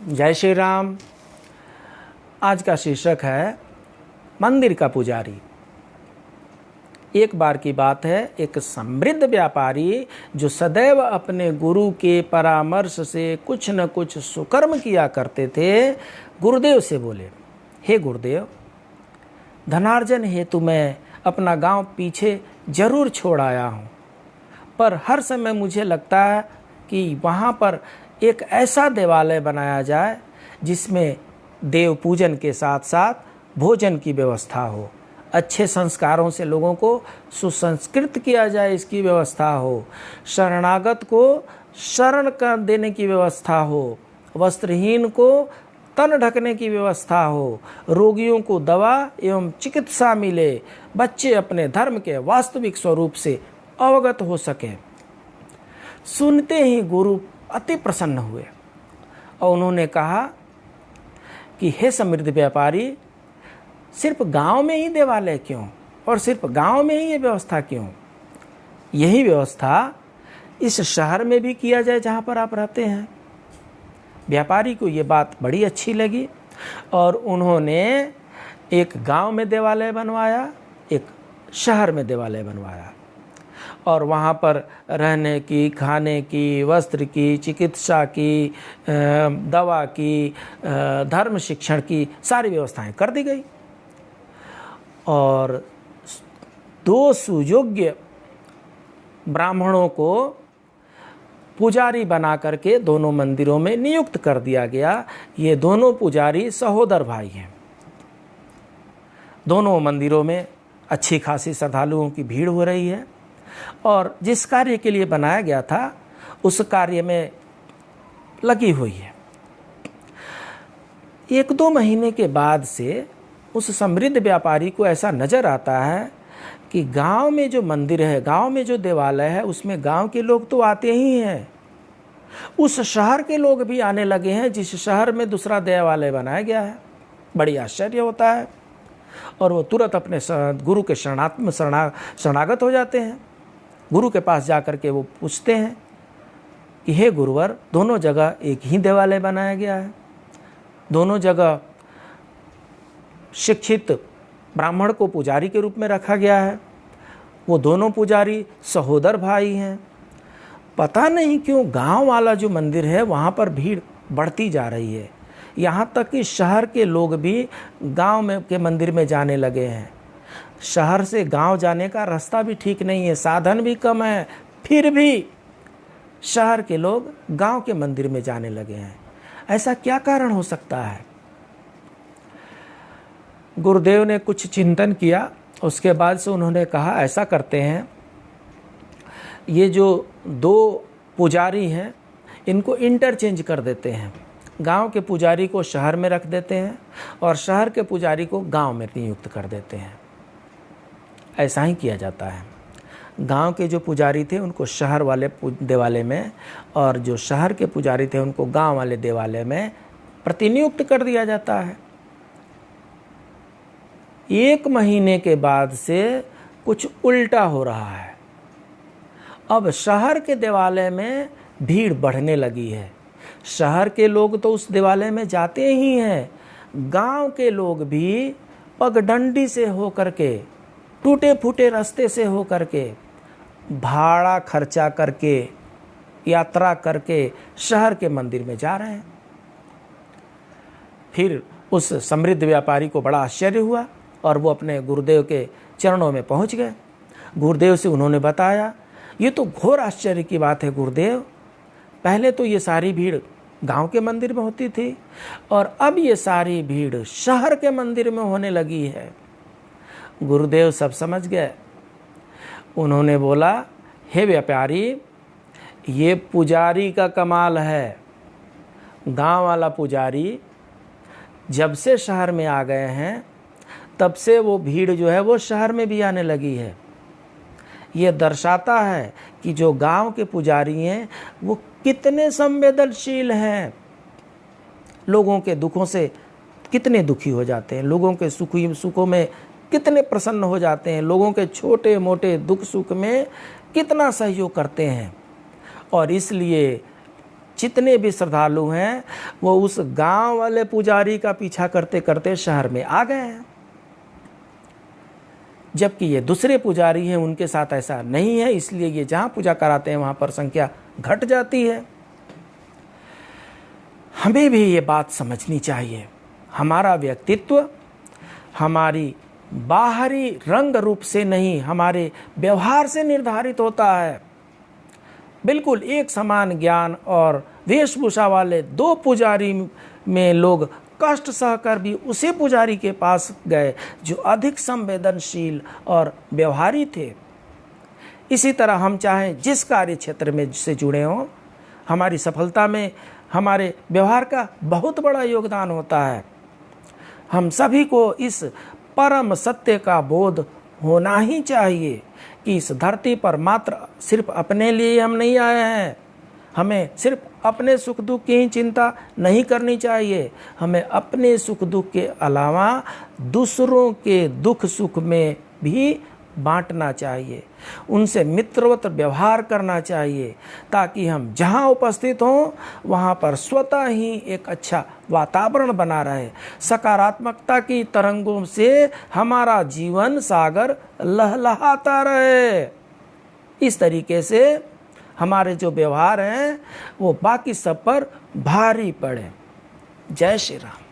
जय श्री राम। आज का शीर्षक है मंदिर का पुजारी। एक बार की बात है, एक समृद्ध व्यापारी जो सदैव अपने गुरु के परामर्श से कुछ न कुछ सुकर्म किया करते थे, गुरुदेव से बोले, हे गुरुदेव, धनार्जन हेतु मैं अपना गांव पीछे जरूर छोड़ आया हूँ, पर हर समय मुझे लगता है कि वहाँ पर एक ऐसा देवालय बनाया जाए जिसमें देव पूजन के साथ साथ भोजन की व्यवस्था हो, अच्छे संस्कारों से लोगों को सुसंस्कृत किया जाए, इसकी व्यवस्था हो, शरणागत को शरण कर देने की व्यवस्था हो, वस्त्रहीन को तन ढकने की व्यवस्था हो, रोगियों को दवा एवं चिकित्सा मिले, बच्चे अपने धर्म के वास्तविक स्वरूप से अवगत हो सके। सुनते ही गुरु अति प्रसन्न हुए और उन्होंने कहा कि हे समृद्ध व्यापारी, सिर्फ गांव में ही देवालय क्यों, और सिर्फ गांव में ही ये व्यवस्था क्यों? यही व्यवस्था इस शहर में भी किया जाए जहां पर आप रहते हैं। व्यापारी को ये बात बड़ी अच्छी लगी और उन्होंने एक गांव में देवालय बनवाया, एक शहर में देवालय बनवाया और वहाँ पर रहने की, खाने की, वस्त्र की, चिकित्सा की, दवा की, धर्म शिक्षण की सारी व्यवस्थाएं कर दी गई और 2 सुयोग्य ब्राह्मणों को पुजारी बना करके दोनों मंदिरों में नियुक्त कर दिया गया। ये दोनों पुजारी सहोदर भाई हैं। दोनों मंदिरों में अच्छी खासी श्रद्धालुओं की भीड़ हो रही है और जिस कार्य के लिए बनाया गया था उस कार्य में लगी हुई है। 1-2 महीने के बाद से उस समृद्ध व्यापारी को ऐसा नजर आता है कि गांव में जो मंदिर है, गांव में जो देवालय है, उसमें गांव के लोग तो आते ही हैं, उस शहर के लोग भी आने लगे हैं जिस शहर में दूसरा देवालय बनाया गया है। बड़ी आश्चर्य होता है और वो तुरंत अपने गुरु के शरणागत हो जाते हैं। गुरु के पास जाकर के वो पूछते हैं कि हे गुरुवर, दोनों जगह एक ही देवालय बनाया गया है, दोनों जगह शिक्षित ब्राह्मण को पुजारी के रूप में रखा गया है, वो दोनों पुजारी सहोदर भाई हैं, पता नहीं क्यों गांव वाला जो मंदिर है वहाँ पर भीड़ बढ़ती जा रही है। यहाँ तक कि शहर के लोग भी गांव में के मंदिर में जाने लगे हैं। शहर से गांव जाने का रास्ता भी ठीक नहीं है, साधन भी कम है, फिर भी शहर के लोग गांव के मंदिर में जाने लगे हैं। ऐसा क्या कारण हो सकता है? गुरुदेव ने कुछ चिंतन किया, उसके बाद से उन्होंने कहा, ऐसा करते हैं, ये जो 2 पुजारी हैं इनको इंटरचेंज कर देते हैं। गांव के पुजारी को शहर में रख देते हैं और शहर के पुजारी को गांव में नियुक्त कर देते हैं। ऐसा ही किया जाता है। गांव के जो पुजारी थे उनको शहर वाले देवालय में और जो शहर के पुजारी थे उनको गांव वाले देवालय में प्रतिनियुक्त कर दिया जाता है। 1 महीने के बाद से कुछ उल्टा हो रहा है। अब शहर के देवालय में भीड़ बढ़ने लगी है। शहर के लोग तो उस देवालय में जाते ही हैं, गांव के लोग भी पगडंडी से होकर के, टूटे फूटे रास्ते से होकर के, भाड़ा खर्चा करके, यात्रा करके शहर के मंदिर में जा रहे हैं। फिर उस समृद्ध व्यापारी को बड़ा आश्चर्य हुआ और वो अपने गुरुदेव के चरणों में पहुंच गए। गुरुदेव से उन्होंने बताया, ये तो घोर आश्चर्य की बात है गुरुदेव, पहले तो ये सारी भीड़ गांव के मंदिर में होती थी और अब ये सारी भीड़ शहर के मंदिर में होने लगी है। गुरुदेव सब समझ गए। उन्होंने बोला, हे व्यापारी, ये पुजारी का कमाल है। गांव वाला पुजारी जब से शहर में आ गए हैं तब से वो भीड़ जो है वो शहर में भी आने लगी है। ये दर्शाता है कि जो गांव के पुजारी हैं वो कितने संवेदनशील हैं, लोगों के दुखों से कितने दुखी हो जाते हैं, लोगों के सुखों में कितने प्रसन्न हो जाते हैं, लोगों के छोटे मोटे दुख सुख में कितना सहयोग करते हैं। और इसलिए जितने भी श्रद्धालु हैं वो उस गांव वाले पुजारी का पीछा करते करते शहर में आ गए हैं, जबकि ये दूसरे पुजारी हैं उनके साथ ऐसा नहीं है, इसलिए ये जहां पूजा कराते हैं वहां पर संख्या घट जाती है। हमें भी ये बात समझनी चाहिए, हमारा व्यक्तित्व हमारी बाहरी रंग रूप से नहीं, हमारे व्यवहार से निर्धारित होता है। बिल्कुल एक समान ज्ञान और वेशभूषा वाले दो पुजारी में लोग कष्ट सहकर भी उसी पुजारी के पास गए जो अधिक संवेदनशील और व्यवहारी थे। इसी तरह हम चाहे जिस कार्य क्षेत्र में से जुड़े हों, हमारी सफलता में हमारे व्यवहार का बहुत बड़ा योगदान होता है। हम सभी को इस परम सत्य का बोध होना ही चाहिए कि इस धरती पर मात्र सिर्फ अपने लिए हम नहीं आए हैं। हमें सिर्फ अपने सुख दुख की ही चिंता नहीं करनी चाहिए, हमें अपने सुख दुख के अलावा दूसरों के दुख सुख में भी बांटना चाहिए, उनसे मित्रवत व्यवहार करना चाहिए, ताकि हम जहाँ उपस्थित हों वहाँ पर स्वतः ही एक अच्छा वातावरण बना रहे। सकारात्मकता की तरंगों से हमारा जीवन सागर लहलहाता रहे। इस तरीके से हमारे जो व्यवहार हैं वो बाकी सब पर भारी पड़े। जय श्री राम।